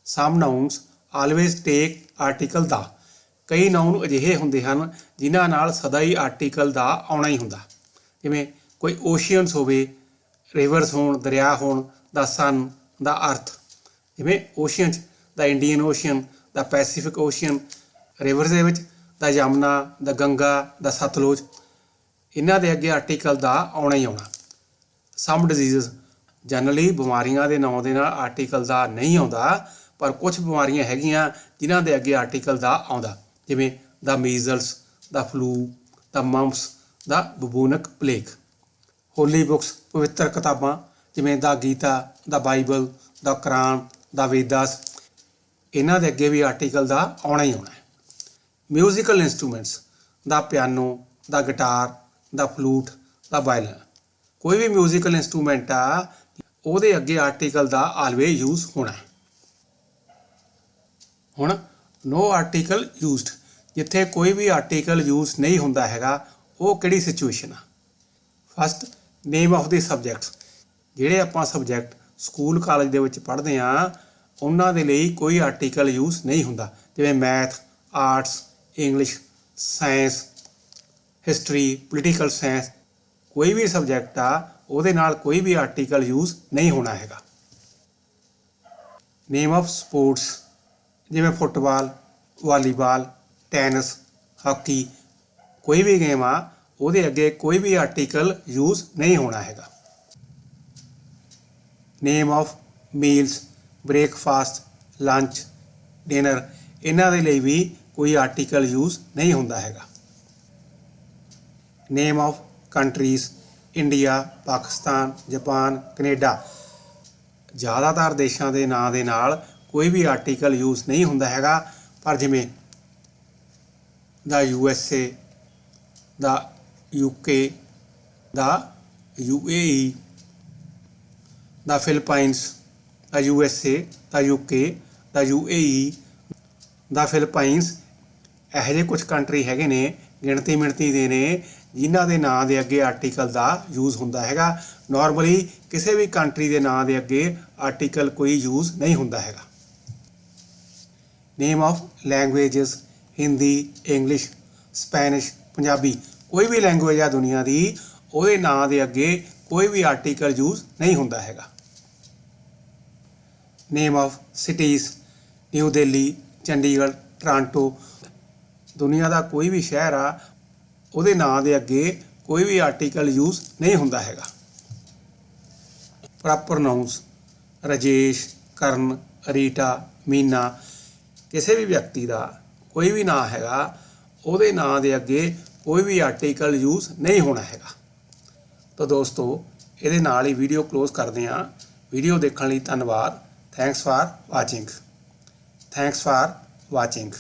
ਸਮ ਨਾउन्स ਆਲਵੇਜ਼ ਟੇਕ ਆਰਟੀਕਲ ਦਾ, ਕਈ ਨਾउन ਅਜਿਹੇ ਹੁੰਦੇ ਹਨ ਜਿਨ੍ਹਾਂ ਨਾਲ ਸਦਾ ਹੀ ਆਰਟੀਕਲ ਦਾ ਆਉਣਾ ਹੀ ਹੁੰਦਾ। ਜਿਵੇਂ ਕੋਈ ਓਸ਼ੀਅਨਸ ਹੋਵੇ, ਰਿਵਰਸ ਹੋਣ, ਦਰਿਆ ਹੋਣ, ਦਾ ਸਨ, ਦਾ ਅਰਥ। ਜਿਵੇਂ ਓਸ਼ੀਅਨ 'ਚ ਦਾ ਇੰਡੀਅਨ ਓਸ਼ੀਅਨ, ਦਾ ਪੈਸੀਫਿਕ ਓਸ਼ੀਅਨ, ਰਿਵਰਸ ਦੇ ਵਿੱਚ ਦਾ ਯਮਨਾ, ਦਾ ਗੰਗਾ, ਦਾ ਸਤਲੁਜ, ਇਹਨਾਂ ਦੇ ਅੱਗੇ ਆਰਟੀਕਲ ਦਾ ਆਉਣਾ ਹੀ ਆਉਣਾ। ਸਮ ਡਿਜ਼ੀਜ਼ਸ, ਜਨਰਲੀ ਬਿਮਾਰੀਆਂ ਦੇ ਨਾਂ ਦੇ ਨਾਲ ਆਰਟੀਕਲ ਦਾ ਨਹੀਂ ਆਉਂਦਾ, ਪਰ ਕੁਝ ਬਿਮਾਰੀਆਂ ਹੈਗੀਆਂ ਜਿਨ੍ਹਾਂ ਦੇ ਅੱਗੇ ਆਰਟੀਕਲ ਦਾ ਆਉਂਦਾ। ਜਿਵੇਂ ਦਾ ਮੀਜ਼ਲਸ, ਦਾ ਫਲੂ, ਦਾ ਮੰਪਸ, ਦਾ ਬਬੂਨਕ ਪਲੇਗ। ਹੋਲੀ ਬੁੱਕਸ, ਪਵਿੱਤਰ ਕਿਤਾਬਾਂ ਜਿਵੇਂ ਦਾ ਗੀਤਾ, ਦਾ ਬਾਈਬਲ, ਦਾ ਕੁਰਾਨ, ਦਾ ਵੇਦਾਸ, ਇਹਨਾਂ ਦੇ ਅੱਗੇ ਵੀ ਆਰਟੀਕਲ ਦਾ ਆਉਣਾ ਹੀ ਆਉਣਾ। ਮਿਊਜ਼ੀਕਲ ਇੰਸਟਰੂਮੈਂਟਸ, ਦਾ ਪਿਆਨੋ, ਦਾ ਗਿਟਾਰ, ਦਾ ਫਲੂਟ, ਦਾ ਵਾਇਲਨ। ਕੋਈ ਵੀ ਮਿਊਜ਼ੀਕਲ ਇੰਸਟਰੂਮੈਂਟ ਆ, ਉਹਦੇ ਅੱਗੇ ਆਰਟੀਕਲ ਦਾ ਆਲਵੇਜ਼ ਯੂਜ਼ ਹੋਣਾ। ਹੁਣ ਨੋ ਆਰਟੀਕਲ ਯੂਜ਼ਡ, ਜਿੱਥੇ ਕੋਈ ਵੀ ਆਰਟੀਕਲ ਯੂਜ਼ ਨਹੀਂ ਹੁੰਦਾ ਹੈਗਾ, ਉਹ ਕਿਹੜੀ ਸਿਚੁਏਸ਼ਨ ਆ। First, name of the subjects, ਜਿਹੜੇ ਆਪਾਂ ਸਬਜੈਕਟ ਸਕੂਲ ਕਾਲਜ ਦੇ ਵਿੱਚ ਪੜ੍ਹਦੇ ਹਾਂ ਉਹਨਾਂ ਦੇ ਲਈ ਕੋਈ ਆਰਟੀਕਲ ਯੂਜ਼ ਨਹੀਂ ਹੁੰਦਾ। ਜਿਵੇਂ math, arts, English, science, history, political science, ਕੋਈ ਵੀ ਸਬਜੈਕਟ ਆ ਉਹਦੇ ਨਾਲ ਕੋਈ ਵੀ ਆਰਟੀਕਲ ਯੂਜ਼ ਨਹੀਂ ਹੋਣਾ ਹੈਗਾ। ਨੇਮ ਆਫ ਸਪੋਰਟਸ, ਜਿਵੇਂ ਫੁੱਟਬਾਲ, ਵਾਲੀਬਾਲ, ਟੈਨਿਸ, ਹਾਕੀ, ਕੋਈ ਵੀ ਗੇਮ ਆ ਉਹਦੇ ਅੱਗੇ ਕੋਈ ਵੀ ਆਰਟੀਕਲ ਯੂਜ਼ ਨਹੀਂ ਹੋਣਾ ਹੈਗਾ। Name of meals, breakfast, lunch, dinner, ਇਹਨਾਂ ਦੇ ਲਈ ਵੀ ਕੋਈ ਆਰਟੀਕਲ ਯੂਜ਼ ਨਹੀਂ ਹੁੰਦਾ ਹੈਗਾ। Name of countries, India, Pakistan, Japan, Canada, ਜ਼ਿਆਦਾਤਰ ਦੇਸ਼ਾਂ ਦੇ ਨਾਂ ਦੇ ਨਾਲ ਕੋਈ ਵੀ ਆਰਟੀਕਲ ਯੂਜ਼ ਨਹੀਂ ਹੁੰਦਾ ਹੈਗਾ। ਪਰ ਜਿਵੇਂ ਦਾ USA, ਦਾ UK, ਦਾ UAE, ਦਾ ਫਿਲਪਾਈਨਸ, ਦਾ USA, ਦਾ UK, ਦਾ UAE, ਦਾ ਫਿਲਪਾਈਨਸ, ਇਹੋ ਜਿਹੇ ਕੁਝ ਕੰਟਰੀ ਹੈਗੇ ਨੇ, ਗਿਣਤੀ ਮਿਣਤੀ ਦੇ ਨੇ, ਜਿਨ੍ਹਾਂ ਦੇ ਨਾਂ ਦੇ ਅੱਗੇ ਆਰਟੀਕਲ ਦਾ ਯੂਜ਼ ਹੁੰਦਾ ਹੈਗਾ। ਨਾਰਮਲੀ ਕਿਸੇ ਵੀ ਕੰਟਰੀ ਦੇ ਨਾਂ ਦੇ ਅੱਗੇ ਆਰਟੀਕਲ ਕੋਈ ਯੂਜ਼ ਨਹੀਂ ਹੁੰਦਾ ਹੈਗਾ। Name of languages, Hindi, English, Spanish, Punjabi, ਕੋਈ ਵੀ ਲੈਂਗੁਏਜ ਆ ਦੁਨੀਆ ਦੀ, ਉਹਦੇ ਨਾਂ ਦੇ ਅੱਗੇ ਕੋਈ ਵੀ ਆਰਟੀਕਲ ਯੂਜ਼ ਨਹੀਂ ਹੁੰਦਾ ਹੈਗਾ। Name of cities, new Delhi, Chandigarh, Toronto, ਦੁਨੀਆ ਦਾ ਕੋਈ ਵੀ ਸ਼ਹਿਰ ਆ ਉਹਦੇ ਨਾਂ ਦੇ ਅੱਗੇ ਕੋਈ ਵੀ ਆਰਟੀਕਲ ਯੂਜ਼ ਨਹੀਂ ਹੁੰਦਾ ਹੈਗਾ। ਪ੍ਰੋਪਰ ਨਾउन्स, ਰਾਜੇਸ਼, ਕਰਨ, ਰੀਟਾ, ਮੀਨਾ, ਕਿਸੇ ਵੀ ਵਿਅਕਤੀ ਦਾ ਕੋਈ ਵੀ ਨਾਂ ਹੈਗਾ ਉਹਦੇ ਨਾਂ ਦੇ ਅੱਗੇ ਕੋਈ ਵੀ ਆਰਟੀਕਲ ਯੂਜ਼ ਨਹੀਂ ਹੋਣਾ ਹੈਗਾ। ਤਾਂ ਦੋਸਤੋ, ਇਹਦੇ ਨਾਲ ਹੀ ਵੀਡੀਓ ਕਲੋਜ਼ ਕਰਦੇ ਹਾਂ। ਵੀਡੀਓ ਦੇਖਣ ਲਈ ਧੰਨਵਾਦ। Thanks for watching.